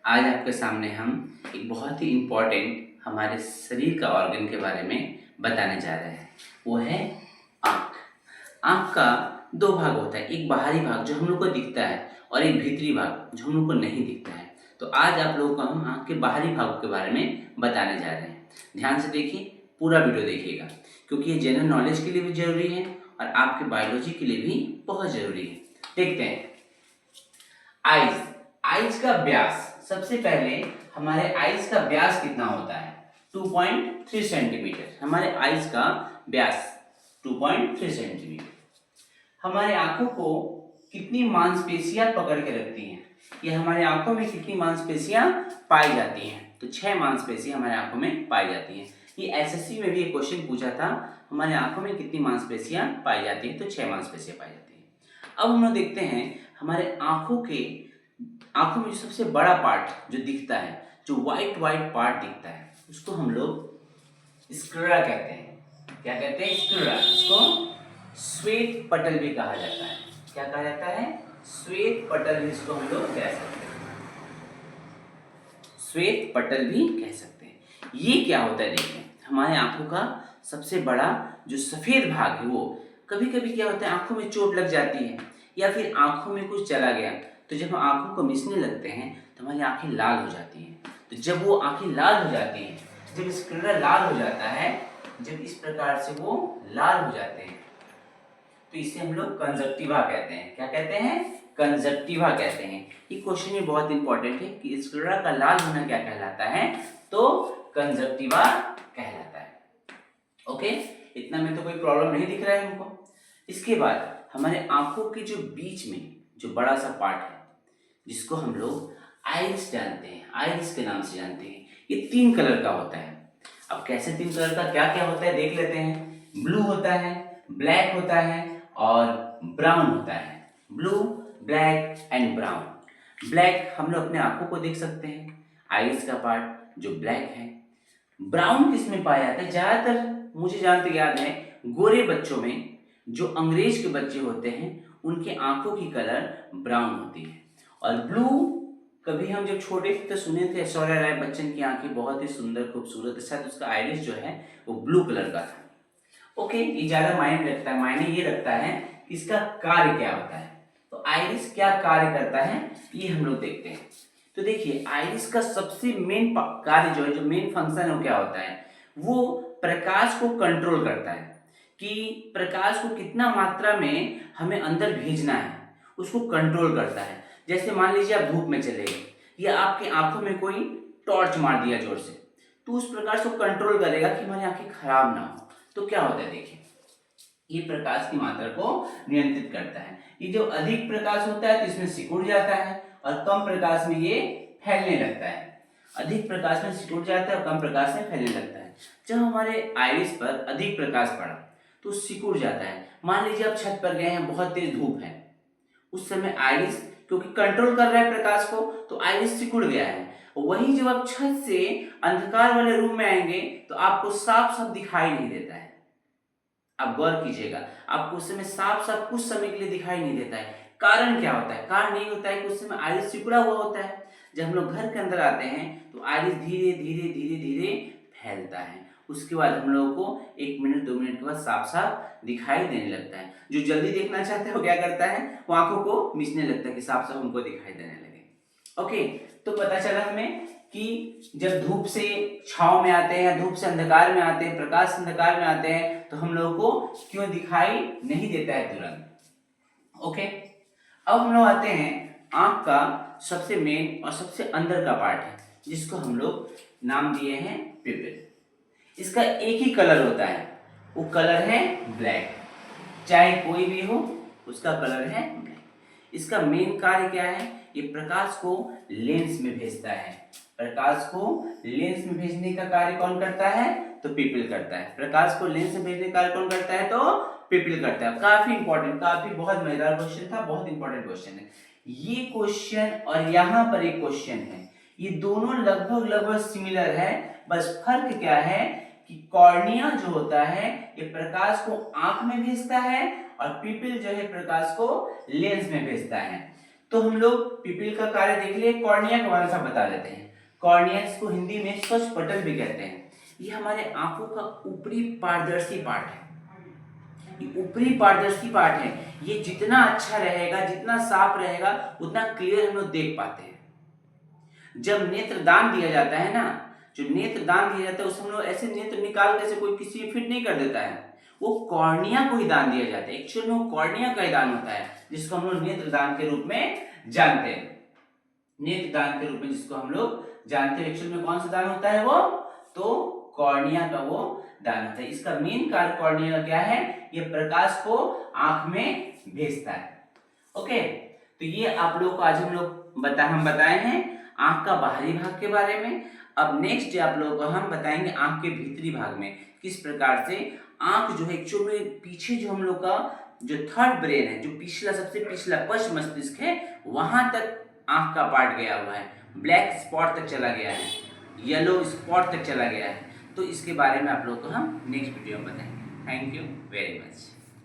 आज आपके सामने हम एक बहुत ही इम्पोर्टेंट हमारे शरीर का ऑर्गन के बारे में बताने जा रहे हैं। वो है आँख। आँख का दो भाग होता है, एक बाहरी भाग जो हम लोग को दिखता है और एक भीतरी भाग जो हम लोग को नहीं दिखता है। तो आज आप लोगों को हम आँख के बाहरी भाग के बारे में बताने जा रहे हैं। ध्यान से देखिए, पूरा वीडियो देखिएगा क्योंकि ये जनरल नॉलेज के लिए भी जरूरी है और आपके बायोलॉजी के लिए भी बहुत जरूरी है। देखते हैं। आइज आइज का व्यास, सबसे पहले हमारे आइज का व्यास कितना होता है? 2.3 सेंटीमीटर। हमारे आइज का व्यास 2.3 सेंटीमीटर। हमारे आंखों को कितनी मांसपेशियां पकड़ के रखती हैं? ये हमारे आंखों में कितनी मांसपेशियां पाई जाती हैं? तो 6 मांसपेशियां हमारे आंखों में पाई जाती हैं। ये एसएससी में भी एक क्वेश्चन पूछा था, हमारे आंखों में कितनी मांसपेशियां पाई जाती हैं? तो 6 मांसपेशियां पाई जाती हैं। अब हम लोग देखते हैं हमारे आंखों में जो सबसे बड़ा पार्ट जो दिखता है, जो व्हाइट पार्ट दिखता है, उसको हम लोग स्क्लेरा कहते हैं। क्या कहते हैं? स्क्लेरा। इसको श्वेत पटल भी कहा जाता है। क्या कहा जाता है? श्वेत पटल भी इसको हम लोग कह सकते हैं। श्वेत पटल भी कह सकते हैं। ये क्या होता है? देखिए, हमारे आंखों का सबसे बड़ा जो सफेद भाग है, वो कभी कभी क्या होता है, आंखों में चोट लग जाती है या फिर आंखों में कुछ चला गया, तो जब हम आंखों को मिचने लगते हैं तो हमारी आंखें लाल हो जाती हैं। तो जब वो आंखें लाल हो जाती हैं, जब स्क्लेरा लाल हो जाता है, जब इस प्रकार से वो लाल हो जाते हैं, तो इसे हम लोग कंजक्टिवा कहते हैं। क्या कहते हैं? कंजक्टिवा कहते हैं। ये क्वेश्चन में बहुत इंपॉर्टेंट है कि स्क्लेरा का लाल होना क्या कहलाता है? तो कंजक्टिवा कहलाता है। ओके, इतना में तो कोई प्रॉब्लम नहीं दिख रहा है हमको। इसके बाद हमारे आंखों के जो बीच में जो बड़ा सा पार्ट है, जिसको हम लोग आइरिस जानते हैं, आइरिस के नाम से जानते हैं, ये 3 कलर का होता है। अब कैसे 3 कलर का, क्या क्या होता है देख लेते हैं। ब्लू होता है, ब्लैक होता है और ब्राउन होता है। Blue, black and brown. Black हम लोग अपने आंखों को देख सकते हैं, आइरिस का पार्ट जो ब्लैक है। ब्राउन किस में पाया जाता है? ज्यादातर मुझे जहां तक याद है, गोरे बच्चों में, जो अंग्रेज के बच्चे होते हैं, उनके आंखों की कलर ब्राउन होती है। और ब्लू, कभी हम जब छोटे थे तो सुने थे ऐश्वर्या राय बच्चन की आंखें बहुत ही सुंदर खूबसूरत है, शायद उसका आइरिस जो है वो ब्लू कलर का था। ओके, ये ज्यादा मायने रखता है, मायने ये रखता है कि इसका कार्य क्या होता है। तो आइरिस क्या कार्य करता है, ये हम लोग देखते हैं। तो देखिए, आइरिस का सबसे मेन कार्य जो है, जो मेन फंक्शन है, वो क्या होता है? वो प्रकाश को कंट्रोल करता है कि प्रकाश को कितना मात्रा में हमें अंदर भेजना है, उसको कंट्रोल करता है। जैसे मान लीजिए आप धूप में चले गए या आपकी आंखों में कोई टॉर्च मार दिया जोर से, तो उस प्रकाश को कंट्रोल करेगा कि हमारी आंखें खराब ना हो। तो क्या होता है? देखिए, ये प्रकाश की मात्रा को नियंत्रित करता है। ये जो अधिक प्रकाश होता है तो इसमें सिकुड़ जाता है और कम प्रकाश में ये फैलने लगता है। अधिक प्रकाश में सिकुड़ जाता है और कम प्रकाश में फैलने लगता है। जब हमारे आइरिस पर अधिक प्रकाश पड़ा तो सिकुड़ जाता है। मान लीजिए आप छत पर गए हैं, बहुत तेज धूप है, उस समय आइरिस क्योंकि कंट्रोल कर रहा है प्रकाश को, तो आइरिस सिकुड़ गया है। वही जब आप छत से अंधकार वाले रूम में आएंगे तो आपको साफ साफ दिखाई नहीं देता है। आप गौर कीजिएगा, आपको उस समय साफ साफ कुछ समय के लिए दिखाई नहीं देता है। कारण क्या होता है? कारण नहीं होता है कि उस समय आइरिस सिकुड़ा हुआ होता है। जब हम लोग घर के अंदर आते हैं तो आइरिस धीरे धीरे धीरे धीरे फैलता है। उसके बाद हम लोगों को 1 मिनट 2 मिनट के बाद साफ साफ दिखाई देने लगता है। जो जल्दी देखना चाहता है वो क्या करता है? वो आंखों को मिचने लगता है कि साफ साफ हमको दिखाई देने लगे। ओके, तो पता चला हमें कि जब धूप से छांव में आते हैं, धूप से अंधकार में आते हैं, प्रकाश से अंधकार में आते हैं, तो हम लोगों को क्यों दिखाई नहीं देता है तुरंत। ओके, अब हम लोग आते हैं आंख का सबसे मेन और सबसे अंदर का पार्ट है, जिसको हम लोग नाम दिए हैं पिपिल। इसका एक ही कलर होता है, वो कलर है ब्लैक। चाहे कोई भी हो, उसका कलर है ब्लैक। इसका मेन कार्य क्या है? ये प्रकाश को लेंस में भेजता है। प्रकाश को लेंस में भेजने का कार्य कौन करता है? तो पिपिल करता है। प्रकाश को लेंस में भेजने का कार्य कौन करता है? तो पिपिल करता है। काफी इंपॉर्टेंट, काफी बहुत मजेदार क्वेश्चन था, बहुत इंपॉर्टेंट क्वेश्चन है ये क्वेश्चन। और यहाँ पर एक क्वेश्चन है, ये दोनों लगभग लगभग सिमिलर है, बस फर्क क्या है कि कॉर्निया जो होता है ये प्रकाश को आंख में भेजता है और पिपिल जो है प्रकाश को लेंस में भेजता है। तो हम लोग पिपिल का कार्य देख लिए, कॉर्निया के बारे में सब बता देते हैं। कॉर्निया, इसको हिंदी में स्वच्छ पटल भी कहते हैं। ये हमारे आंखों का ऊपरी पारदर्शी पार्ट है। ये ऊपरी पारदर्शी पार्ट है, ये जितना अच्छा रहेगा, जितना साफ रहेगा, उतना क्लियर हम लोग देख पाते हैं। जब नेत्र दान दिया जाता है ना, जो नेत्र दान दिया जाता है उसमें हम लोग ऐसे नेत्र निकाल कैसे कोई किसी फिट नहीं कर देता है, वो कॉर्निया को ही दान दिया जाता है। एक्चुअल में वो कॉर्निया का ही दान होता है, जिसको हम लोग नेत्र दान के रूप में जानते हैं। नेत्र दान के रूप में जिसको हम लोग जानते हैं, एक्चुअल में कौन सा दान होता है वो, तो कॉर्निया का वो दान होता है। इसका मेन कार्य कॉर्निया का क्या है, ये प्रकाश को आंख में भेजता है। ओके, तो ये आप लोग को आज हम बताए हैं आंख का बाहरी भाग के बारे में। अब नेक्स्ट डे आप लोगों को हम बताएंगे आंख के भीतरी भाग में किस प्रकार से आंख जो है एक्चुअल में पीछे जो हम लोग का जो थर्ड ब्रेन है, जो पिछला सबसे पिछला पश्च मस्तिष्क है, वहां तक आंख का पार्ट गया हुआ है, ब्लैक स्पॉट तक चला गया है, येलो स्पॉट तक चला गया है। तो इसके बारे में आप लोगों को हम नेक्स्ट वीडियो में बताएंगे। Thank you very much.